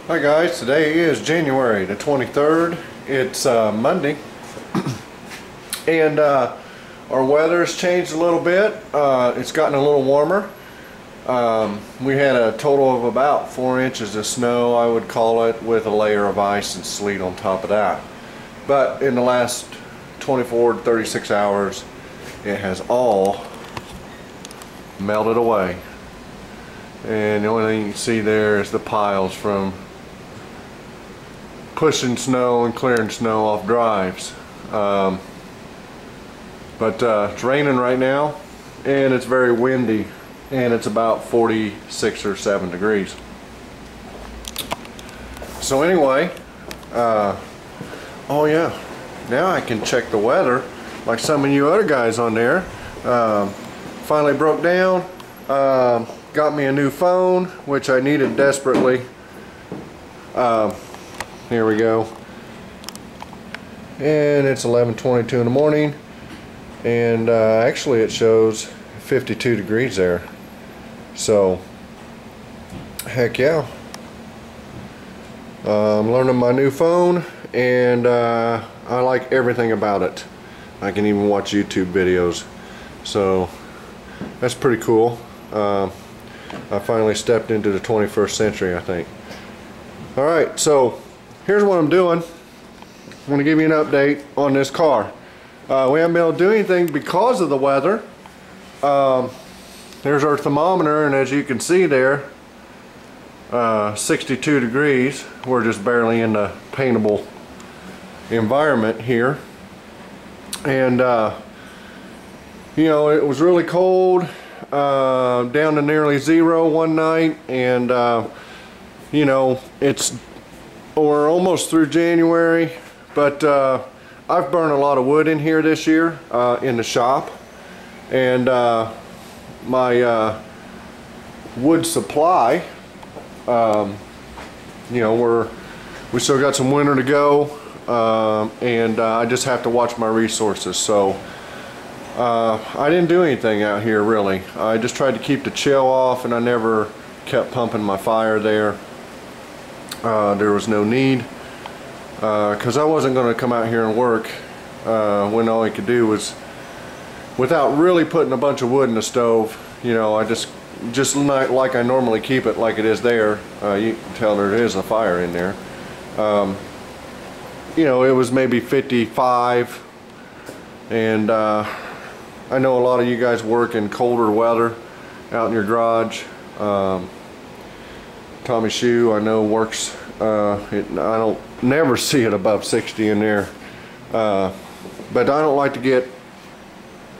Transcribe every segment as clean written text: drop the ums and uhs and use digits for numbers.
Hi guys, today is January the 23rd. It's Monday and our weather has changed a little bit. It's gotten a little warmer. We had a total of about 4 inches of snow, I would call it, with a layer of ice and sleet on top of that. But in the last 24 to 36 hours, it has all melted away. And the only thing you can see there is the piles from pushing snow and clearing snow off drives. But it's raining right now and it's very windy, and it's about 46 or 7 degrees. So anyway, oh yeah, now I can check the weather like some of you other guys on there. Finally broke down, got me a new phone, which I needed desperately. Here we go, and it's 11:22 in the morning, and actually it shows 52 degrees there. So heck yeah, I'm learning my new phone, and I like everything about it. I can even watch YouTube videos, so that's pretty cool. I finally stepped into the 21st century, I think. Alright, so here's what I'm doing. I want to give you an update on this car. We haven't been able to do anything because of the weather. There's our thermometer, and as you can see there, 62 degrees. We're just barely in the paintable environment here. And you know, it was really cold, down to nearly zero one night, and you know, we're almost through January, but I've burned a lot of wood in here this year in the shop, and my wood supply, you know, we still got some winter to go, and I just have to watch my resources. So I didn't do anything out here really. I just tried to keep the chill off, and I never kept pumping my fire there. There was no need, because I wasn't going to come out here and work when all I could do was, without really putting a bunch of wood in the stove, you know, I just not like I normally keep it like it is there. You can tell there is a fire in there. You know, it was maybe 55, and I know a lot of you guys work in colder weather out in your garage. Tommy Shoe, I know, works, I don't never see it above 60 in there, but I don't like to get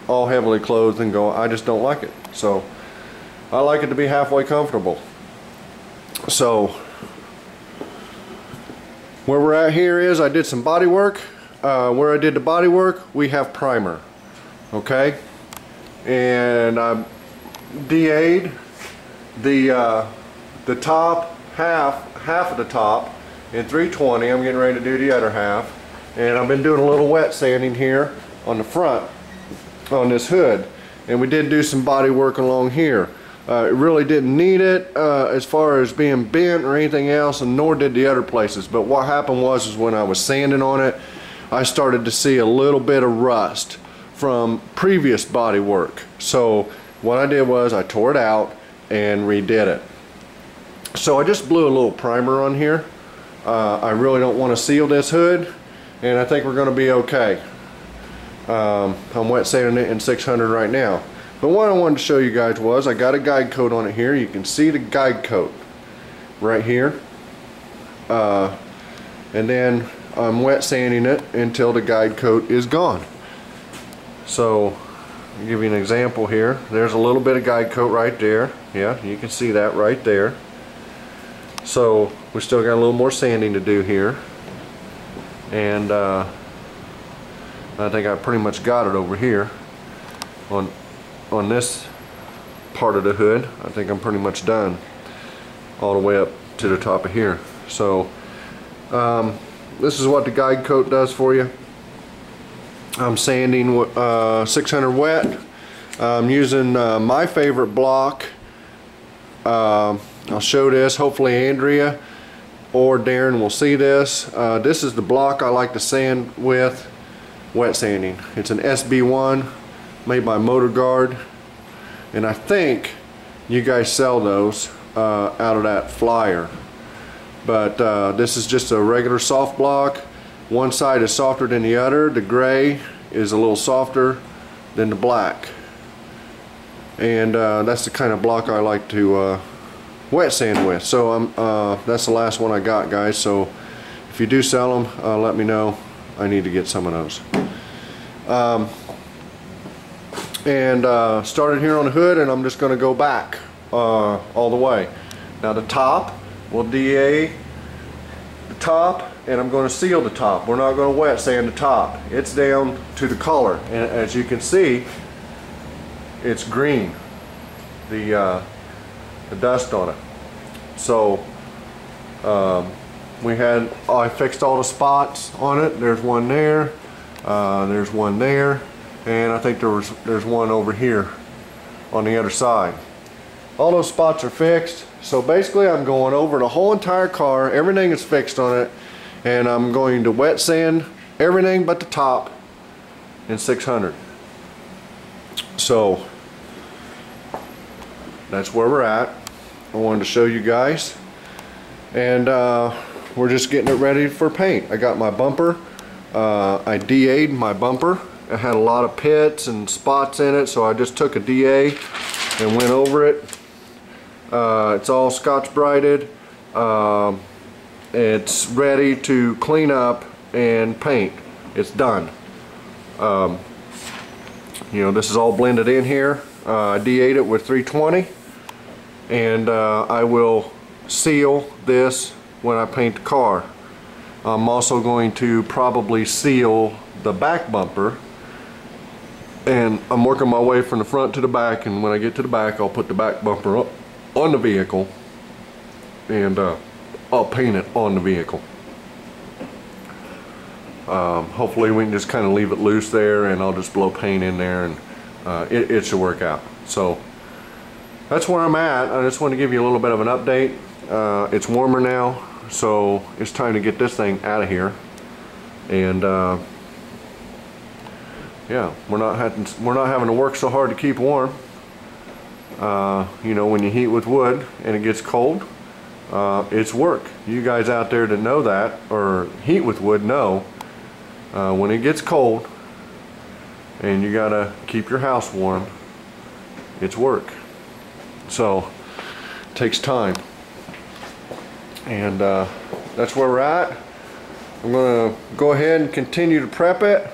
all heavily clothed and go. I just don't like it. So I like it to be halfway comfortable. So where we're at here is, I did some body work. Where I did the body work, we have primer, okay, and I DA'd the top half of the top in 320. I'm getting ready to do the other half, and I've been doing a little wet sanding here on the front on this hood, and we did do some body work along here. It really didn't need it as far as being bent or anything else, and nor did the other places. But what happened was when I was sanding on it, I started to see a little bit of rust from previous body work. So what I did was I tore it out and redid it. So I just blew a little primer on here. I really don't want to seal this hood, and I think we're going to be okay. I'm wet sanding it in 600 right now. But what I wanted to show you guys was, I got a guide coat on it here. You can see the guide coat right here. And then I'm wet sanding it until the guide coat is gone. So I'll give you an example here. There's a little bit of guide coat right there. Yeah, you can see that right there. So we still got a little more sanding to do here, and I think I pretty much got it over here on this part of the hood. I think I'm pretty much done all the way up to the top of here. So this is what the guide coat does for you. I'm sanding 600 wet. I'm using my favorite block. I'll show this. Hopefully Andrea or Darren will see this. This is the block I like to sand with, wet sanding. It's an SB1 made by Motor Guard, and I think you guys sell those out of that flyer. But this is just a regular soft block. One side is softer than the other. The gray is a little softer than the black, and that's the kind of block I like to wet sand with. So that's the last one I got, guys. So if you do sell them, let me know. I need to get some of those. Started here on the hood, and I'm just going to go back all the way. Now the top, we'll DA the top, and I'm going to seal the top. We're not going to wet sand the top. It's down to the color, and as you can see, it's green, the dust on it. So I fixed all the spots on it. There's one there, there's one there, and I think there's one over here on the other side. All those spots are fixed. So basically I'm going over the whole entire car, everything is fixed on it, and I'm going to wet sand everything but the top in 600. So that's where we're at. I wanted to show you guys, and we're just getting it ready for paint. I got my bumper. I DA'd my bumper. It had a lot of pits and spots in it, so I just took a DA and went over it. It's all Scotch-Brighted. It's ready to clean up and paint. It's done. You know, this is all blended in here. I DA'd it with 320, and I will seal this when I paint the car. I'm also going to probably seal the back bumper, and I'm working my way from the front to the back, and when I get to the back I'll put the back bumper up on the vehicle, and I'll paint it on the vehicle. Hopefully we can just kind of leave it loose there, and I'll just blow paint in there, and it should work out. So that's where I'm at. I just want to give you a little bit of an update. It's warmer now, so it's time to get this thing out of here, and yeah, we're not having to work so hard to keep warm. You know, when you heat with wood and it gets cold, it's work. You guys out there that know that, or heat with wood, know when it gets cold and you gotta keep your house warm, it's work. So it takes time, and that's where we're at. I'm gonna go ahead and continue to prep it,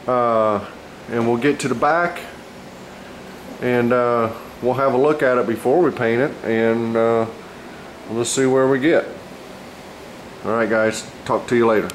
and we'll get to the back, and we'll have a look at it before we paint it, and let's see where we get. Alright guys, talk to you later.